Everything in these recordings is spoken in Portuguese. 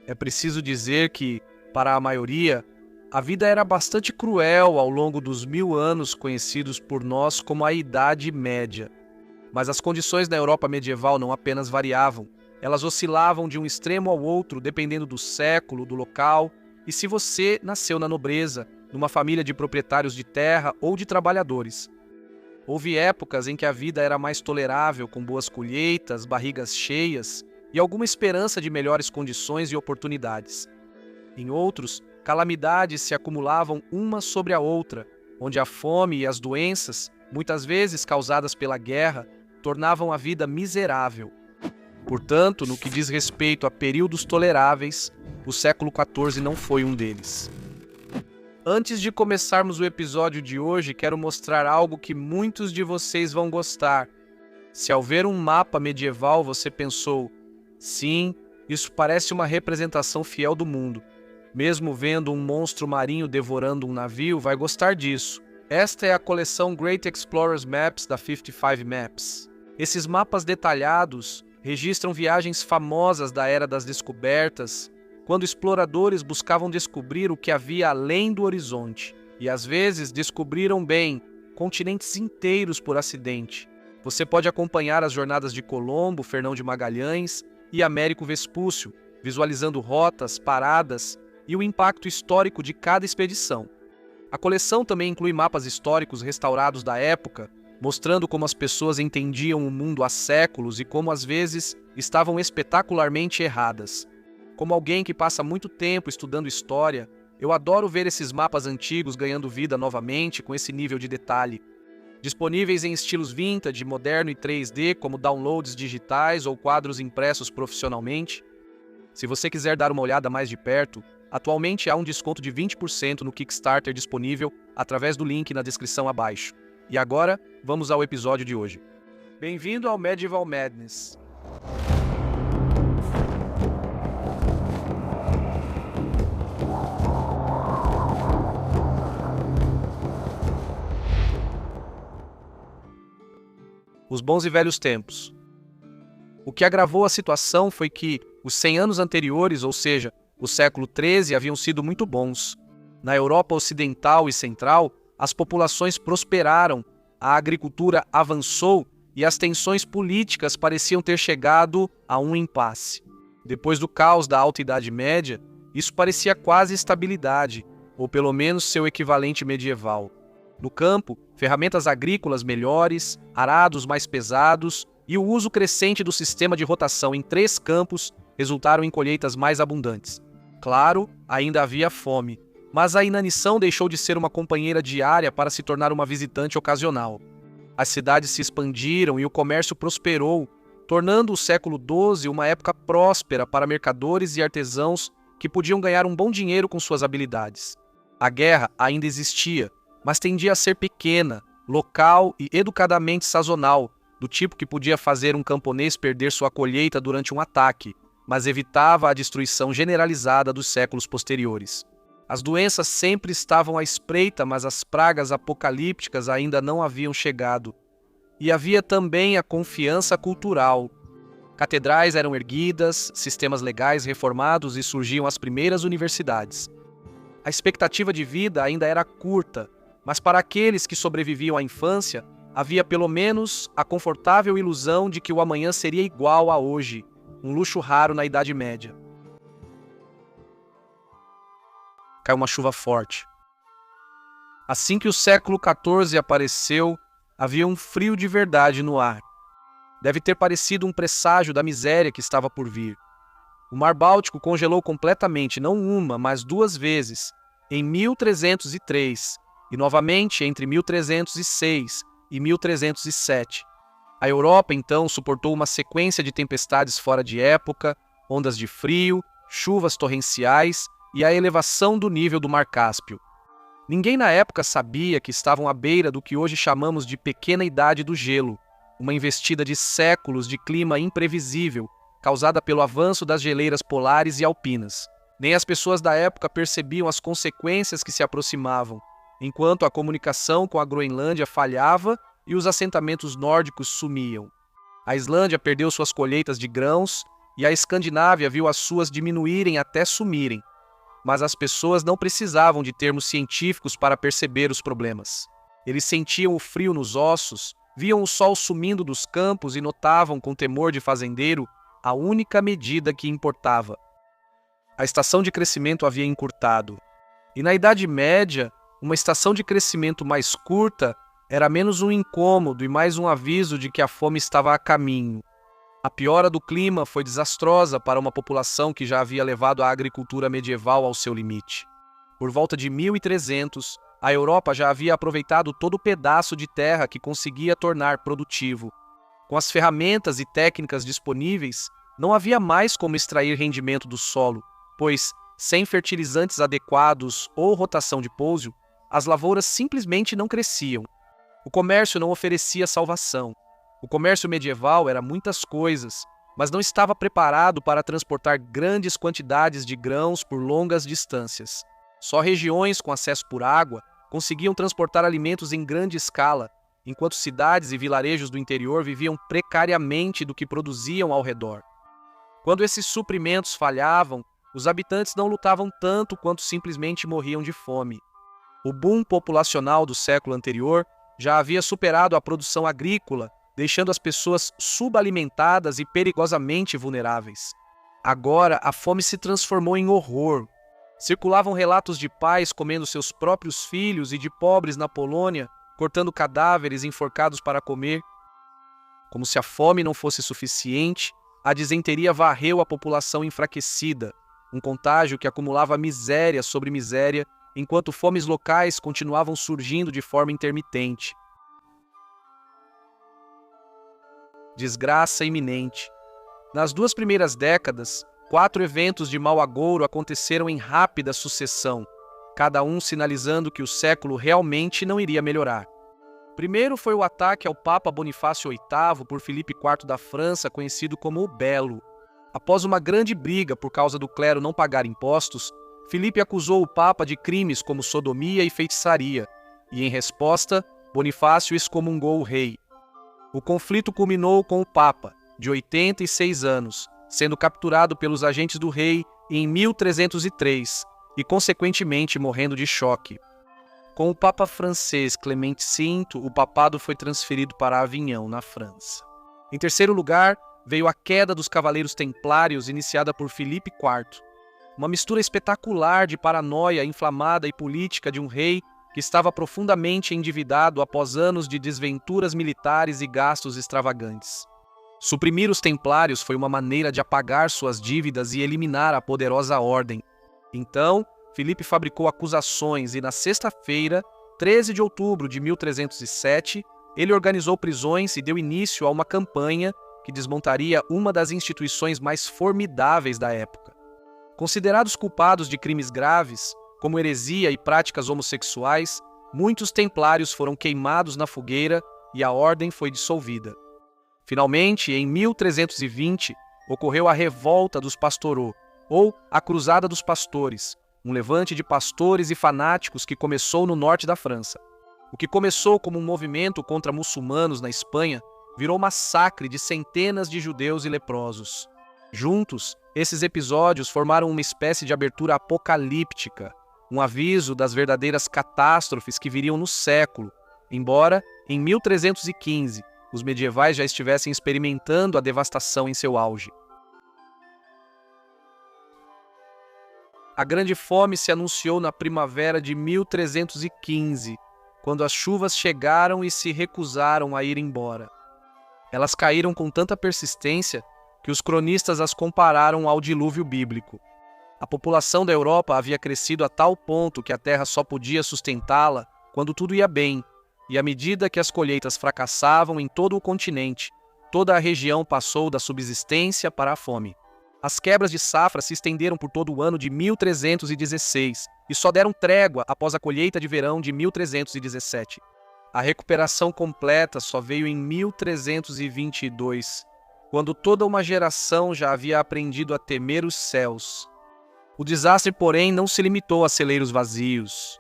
É preciso dizer que, para a maioria, a vida era bastante cruel ao longo dos 1000 anos conhecidos por nós como a Idade Média. Mas as condições na Europa medieval não apenas variavam, elas oscilavam de um extremo ao outro dependendo do século, do local e se você nasceu na nobreza, numa família de proprietários de terra ou de trabalhadores. Houve épocas em que a vida era mais tolerável, com boas colheitas, barrigas cheias e alguma esperança de melhores condições e oportunidades. Em outros, calamidades se acumulavam uma sobre a outra, onde a fome e as doenças, muitas vezes causadas pela guerra, tornavam a vida miserável. Portanto, no que diz respeito a períodos toleráveis, o século XIV não foi um deles. Antes de começarmos o episódio de hoje, quero mostrar algo que muitos de vocês vão gostar. Se ao ver um mapa medieval você pensou, sim, isso parece uma representação fiel do mundo. Mesmo vendo um monstro marinho devorando um navio, vai gostar disso. Esta é a coleção Great Explorers Maps da 55 Maps. Esses mapas detalhados registram viagens famosas da Era das Descobertas, quando exploradores buscavam descobrir o que havia além do horizonte. E às vezes descobriram bem continentes inteiros por acidente. Você pode acompanhar as jornadas de Colombo, Fernão de Magalhães e Américo Vespúcio, visualizando rotas, paradas e o impacto histórico de cada expedição. A coleção também inclui mapas históricos restaurados da época, mostrando como as pessoas entendiam o mundo há séculos e como às vezes estavam espetacularmente erradas. Como alguém que passa muito tempo estudando história, eu adoro ver esses mapas antigos ganhando vida novamente com esse nível de detalhe. Disponíveis em estilos vintage, moderno e 3D, como downloads digitais ou quadros impressos profissionalmente. Se você quiser dar uma olhada mais de perto, atualmente há um desconto de 20% no Kickstarter disponível através do link na descrição abaixo. E agora, vamos ao episódio de hoje. Bem-vindo ao Medieval Madness. Os bons e velhos tempos. O que agravou a situação foi que os 100 anos anteriores, ou seja, o século XIII, haviam sido muito bons. Na Europa Ocidental e Central, as populações prosperaram, a agricultura avançou e as tensões políticas pareciam ter chegado a um impasse. Depois do caos da Alta Idade Média, isso parecia quase estabilidade, ou pelo menos seu equivalente medieval. No campo, ferramentas agrícolas melhores, arados mais pesados e o uso crescente do sistema de rotação em 3 campos resultaram em colheitas mais abundantes. Claro, ainda havia fome, mas a inanição deixou de ser uma companheira diária para se tornar uma visitante ocasional. As cidades se expandiram e o comércio prosperou, tornando o século XII uma época próspera para mercadores e artesãos que podiam ganhar um bom dinheiro com suas habilidades. A guerra ainda existia, mas tendia a ser pequena, local e educadamente sazonal, do tipo que podia fazer um camponês perder sua colheita durante um ataque, mas evitava a destruição generalizada dos séculos posteriores. As doenças sempre estavam à espreita, mas as pragas apocalípticas ainda não haviam chegado. E havia também a confiança cultural. Catedrais eram erguidas, sistemas legais reformados e surgiam as primeiras universidades. A expectativa de vida ainda era curta, mas para aqueles que sobreviviam à infância, havia pelo menos a confortável ilusão de que o amanhã seria igual a hoje, um luxo raro na Idade Média. Caiu uma chuva forte. Assim que o século XIV apareceu, havia um frio de verdade no ar. Deve ter parecido um presságio da miséria que estava por vir. O Mar Báltico congelou completamente, não uma, mas 2 vezes, em 1303, e novamente entre 1306 e 1307. A Europa, então, suportou uma sequência de tempestades fora de época, ondas de frio, chuvas torrenciais e a elevação do nível do Mar Cáspio. Ninguém na época sabia que estavam à beira do que hoje chamamos de Pequena Idade do Gelo, uma investida de séculos de clima imprevisível, causada pelo avanço das geleiras polares e alpinas. Nem as pessoas da época percebiam as consequências que se aproximavam, enquanto a comunicação com a Groenlândia falhava e os assentamentos nórdicos sumiam. A Islândia perdeu suas colheitas de grãos e a Escandinávia viu as suas diminuírem até sumirem. Mas as pessoas não precisavam de termos científicos para perceber os problemas. Eles sentiam o frio nos ossos, viam o sol sumindo dos campos e notavam com temor de fazendeiro a única medida que importava. A estação de crescimento havia encurtado. E na Idade Média, uma estação de crescimento mais curta era menos um incômodo e mais um aviso de que a fome estava a caminho. A piora do clima foi desastrosa para uma população que já havia levado a agricultura medieval ao seu limite. Por volta de 1300, a Europa já havia aproveitado todo o pedaço de terra que conseguia tornar produtivo. Com as ferramentas e técnicas disponíveis, não havia mais como extrair rendimento do solo, pois, sem fertilizantes adequados ou rotação de pouso, as lavouras simplesmente não cresciam. O comércio não oferecia salvação. O comércio medieval era muitas coisas, mas não estava preparado para transportar grandes quantidades de grãos por longas distâncias. Só regiões com acesso por água conseguiam transportar alimentos em grande escala, enquanto cidades e vilarejos do interior viviam precariamente do que produziam ao redor. Quando esses suprimentos falhavam, os habitantes não lutavam tanto quanto simplesmente morriam de fome. O boom populacional do século anterior já havia superado a produção agrícola, deixando as pessoas subalimentadas e perigosamente vulneráveis. Agora, a fome se transformou em horror. Circulavam relatos de pais comendo seus próprios filhos e de pobres na Polônia, cortando cadáveres enforcados para comer. Como se a fome não fosse suficiente, a disenteria varreu a população enfraquecida, um contágio que acumulava miséria sobre miséria, enquanto fomes locais continuavam surgindo de forma intermitente. Desgraça iminente. Nas 2 primeiras décadas, 4 eventos de mau agouro aconteceram em rápida sucessão, cada um sinalizando que o século realmente não iria melhorar. Primeiro foi o ataque ao Papa Bonifácio VIII por Filipe IV da França, conhecido como o Belo. Após uma grande briga por causa do clero não pagar impostos, Filipe acusou o Papa de crimes como sodomia e feitiçaria, e em resposta, Bonifácio excomungou o rei. O conflito culminou com o Papa, de 86 anos, sendo capturado pelos agentes do rei em 1303 e, consequentemente, morrendo de choque. Com o Papa francês Clemente V, o papado foi transferido para Avignon, na França. Em terceiro lugar, veio a queda dos Cavaleiros Templários, iniciada por Filipe IV. Uma mistura espetacular de paranoia inflamada e política de um rei que estava profundamente endividado após anos de desventuras militares e gastos extravagantes. Suprimir os templários foi uma maneira de apagar suas dívidas e eliminar a poderosa ordem. Então, Filipe fabricou acusações e na sexta-feira, 13 de outubro de 1307, ele organizou prisões e deu início a uma campanha que desmontaria uma das instituições mais formidáveis da época. Considerados culpados de crimes graves, como heresia e práticas homossexuais, muitos templários foram queimados na fogueira e a ordem foi dissolvida. Finalmente, em 1320, ocorreu a Revolta dos Pastoraux, ou a Cruzada dos Pastores, um levante de pastores e fanáticos que começou no norte da França. O que começou como um movimento contra muçulmanos na Espanha virou massacre de centenas de judeus e leprosos. Juntos, esses episódios formaram uma espécie de abertura apocalíptica, um aviso das verdadeiras catástrofes que viriam no século, embora, em 1315, os medievais já estivessem experimentando a devastação em seu auge. A Grande Fome se anunciou na primavera de 1315, quando as chuvas chegaram e se recusaram a ir embora. Elas caíram com tanta persistência que os cronistas as compararam ao dilúvio bíblico. A população da Europa havia crescido a tal ponto que a terra só podia sustentá-la quando tudo ia bem, e à medida que as colheitas fracassavam em todo o continente, toda a região passou da subsistência para a fome. As quebras de safra se estenderam por todo o ano de 1316 e só deram trégua após a colheita de verão de 1317. A recuperação completa só veio em 1322, quando toda uma geração já havia aprendido a temer os céus. O desastre, porém, não se limitou a celeiros vazios.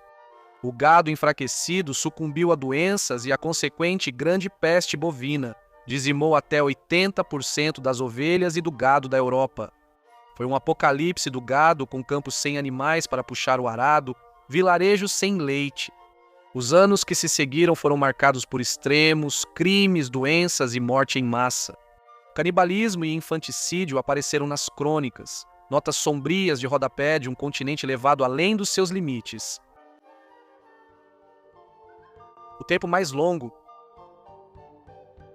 O gado enfraquecido sucumbiu a doenças e a consequente grande peste bovina, dizimou até 80% das ovelhas e do gado da Europa. Foi um apocalipse do gado, com campos sem animais para puxar o arado, vilarejos sem leite. Os anos que se seguiram foram marcados por extremos, crimes, doenças e morte em massa. Canibalismo e infanticídio apareceram nas crônicas, notas sombrias de rodapé de um continente levado além dos seus limites. O tempo mais longo.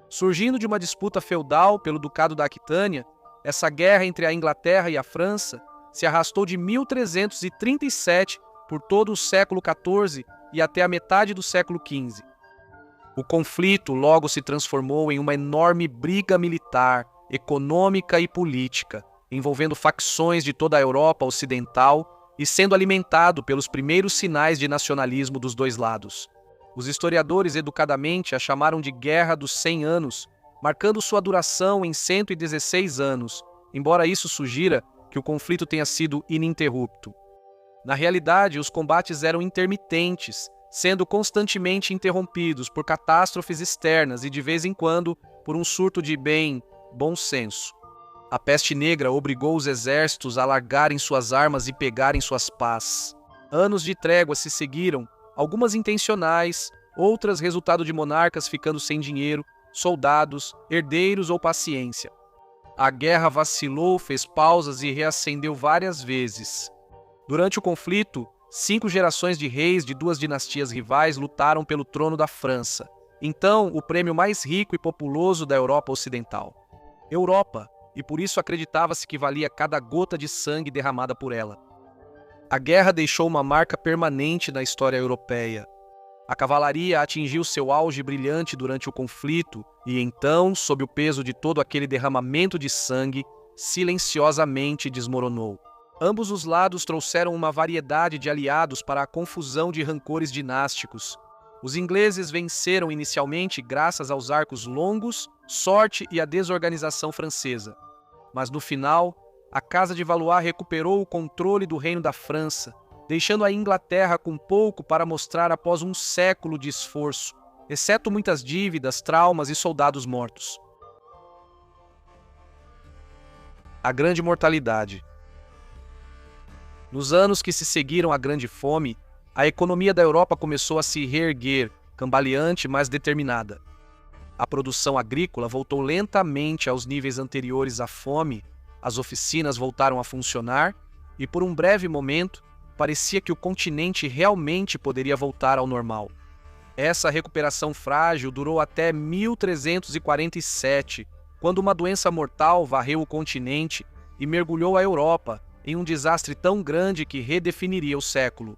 Surgindo de uma disputa feudal pelo Ducado da Aquitânia, essa guerra entre a Inglaterra e a França se arrastou de 1337 por todo o século XIV e até a metade do século XV. O conflito logo se transformou em uma enorme briga militar, econômica e política, envolvendo facções de toda a Europa Ocidental e sendo alimentado pelos primeiros sinais de nacionalismo dos dois lados. Os historiadores educadamente a chamaram de Guerra dos 100 Anos, marcando sua duração em 116 anos, embora isso sugira que o conflito tenha sido ininterrupto. Na realidade, os combates eram intermitentes, sendo constantemente interrompidos por catástrofes externas e, de vez em quando, por um surto de bom senso. A peste negra obrigou os exércitos a largarem suas armas e pegarem suas pás. Anos de trégua se seguiram, algumas intencionais, outras resultado de monarcas ficando sem dinheiro, soldados, herdeiros ou paciência. A guerra vacilou, fez pausas e reacendeu várias vezes. Durante o conflito, 5 gerações de reis de 2 dinastias rivais lutaram pelo trono da França, então o prêmio mais rico e populoso da Europa Ocidental. Europa, e por isso acreditava-se que valia cada gota de sangue derramada por ela. A guerra deixou uma marca permanente na história europeia. A cavalaria atingiu seu auge brilhante durante o conflito e então, sob o peso de todo aquele derramamento de sangue, silenciosamente desmoronou. Ambos os lados trouxeram uma variedade de aliados para a confusão de rancores dinásticos. Os ingleses venceram inicialmente graças aos arcos longos, sorte e à desorganização francesa. Mas no final, a Casa de Valois recuperou o controle do Reino da França, deixando a Inglaterra com pouco para mostrar após um século de esforço, exceto muitas dívidas, traumas e soldados mortos. A Grande Mortalidade. Nos anos que se seguiram à Grande Fome, a economia da Europa começou a se reerguer, cambaleante, mas determinada. A produção agrícola voltou lentamente aos níveis anteriores à fome, as oficinas voltaram a funcionar e, por um breve momento, parecia que o continente realmente poderia voltar ao normal. Essa recuperação frágil durou até 1347, quando uma doença mortal varreu o continente e mergulhou a Europa em um desastre tão grande que redefiniria o século.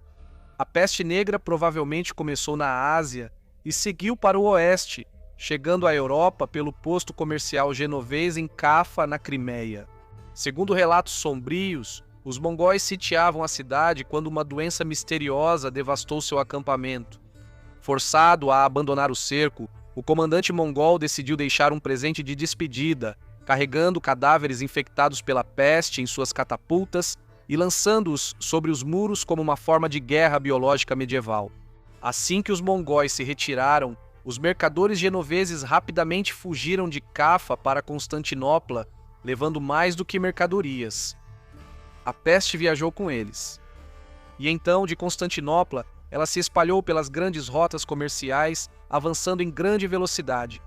A peste negra provavelmente começou na Ásia e seguiu para o oeste, chegando à Europa pelo posto comercial genovês em Cafa, na Crimeia. Segundo relatos sombrios, os mongóis sitiavam a cidade quando uma doença misteriosa devastou seu acampamento. Forçado a abandonar o cerco, o comandante mongol decidiu deixar um presente de despedida, carregando cadáveres infectados pela peste em suas catapultas e lançando-os sobre os muros como uma forma de guerra biológica medieval. Assim que os mongóis se retiraram, os mercadores genoveses rapidamente fugiram de Cafa para Constantinopla, levando mais do que mercadorias. A peste viajou com eles. E então, de Constantinopla, ela se espalhou pelas grandes rotas comerciais, avançando em grande velocidade.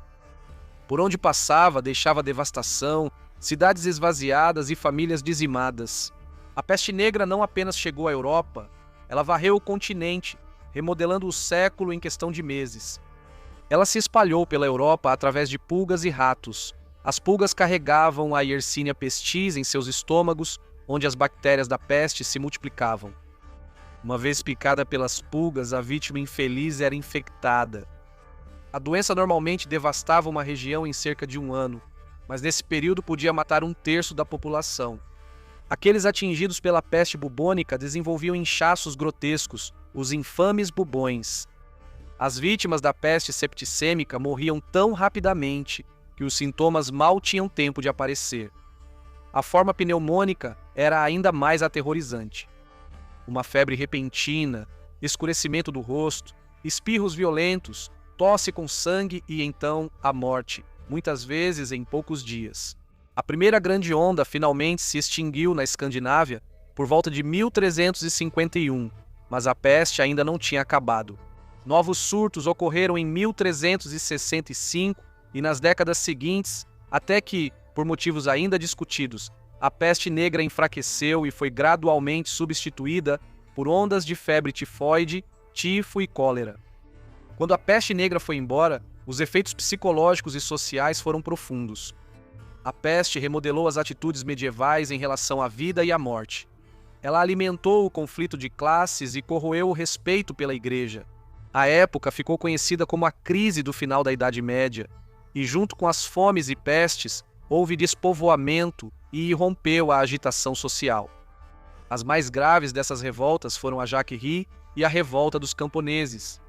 Por onde passava, deixava devastação, cidades esvaziadas e famílias dizimadas. A peste negra não apenas chegou à Europa, ela varreu o continente, remodelando o século em questão de meses. Ela se espalhou pela Europa através de pulgas e ratos. As pulgas carregavam a Yersinia pestis em seus estômagos, onde as bactérias da peste se multiplicavam. Uma vez picada pelas pulgas, a vítima infeliz era infectada. A doença normalmente devastava uma região em cerca de 1 ano, mas nesse período podia matar 1/3 da população. Aqueles atingidos pela peste bubônica desenvolviam inchaços grotescos, os infames bubões. As vítimas da peste septicêmica morriam tão rapidamente que os sintomas mal tinham tempo de aparecer. A forma pneumônica era ainda mais aterrorizante. Uma febre repentina, escurecimento do rosto, espirros violentos, tosse com sangue e então a morte. muitas vezes em poucos dias. A primeira grande onda finalmente se extinguiu na Escandinávia por volta de 1351, mas a peste ainda não tinha acabado. Novos surtos ocorreram em 1365 e nas décadas seguintes, até que, por motivos ainda discutidos, a peste negra enfraqueceu e foi gradualmente substituída por ondas de febre tifoide, tifo e cólera. Quando a peste negra foi embora, os efeitos psicológicos e sociais foram profundos. A peste remodelou as atitudes medievais em relação à vida e à morte. Ela alimentou o conflito de classes e corroeu o respeito pela Igreja. A época ficou conhecida como a crise do final da Idade Média, e junto com as fomes e pestes, houve despovoamento e irrompeu a agitação social. As mais graves dessas revoltas foram a Jacquerie e a Revolta dos Camponeses.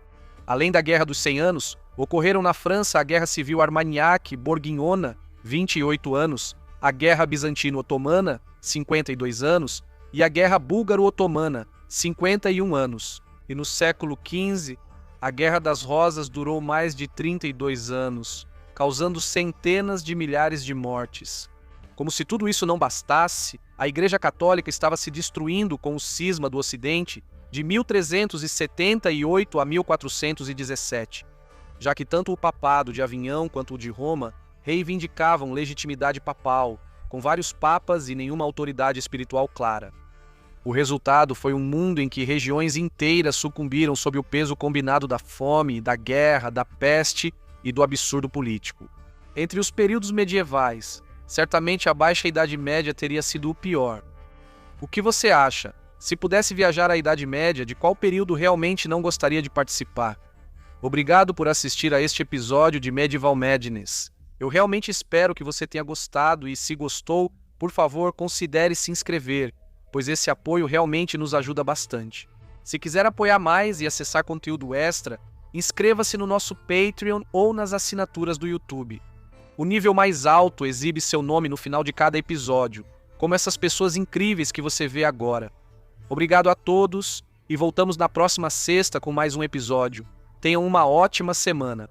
Além da Guerra dos 100 Anos, ocorreram na França a Guerra Civil Armagnac-Borgonhona, 28 anos, a Guerra Bizantino-Otomana, 52 anos, e a Guerra Búlgaro-Otomana, 51 anos. E no século XV, a Guerra das Rosas durou mais de 32 anos, causando centenas de milhares de mortes. Como se tudo isso não bastasse, a Igreja Católica estava se destruindo com o cisma do Ocidente de 1378 a 1417, já que tanto o papado de Avignon quanto o de Roma reivindicavam legitimidade papal, com vários papas e nenhuma autoridade espiritual clara. O resultado foi um mundo em que regiões inteiras sucumbiram sob o peso combinado da fome, da guerra, da peste e do absurdo político. Entre os períodos medievais, certamente a Baixa Idade Média teria sido o pior. O que você acha? Se pudesse viajar à Idade Média, de qual período realmente não gostaria de participar? Obrigado por assistir a este episódio de Medieval Madness. Eu realmente espero que você tenha gostado e, se gostou, por favor, considere se inscrever, pois esse apoio realmente nos ajuda bastante. Se quiser apoiar mais e acessar conteúdo extra, inscreva-se no nosso Patreon ou nas assinaturas do YouTube. O nível mais alto exibe seu nome no final de cada episódio, como essas pessoas incríveis que você vê agora. Obrigado a todos e voltamos na próxima sexta com mais um episódio. Tenham uma ótima semana.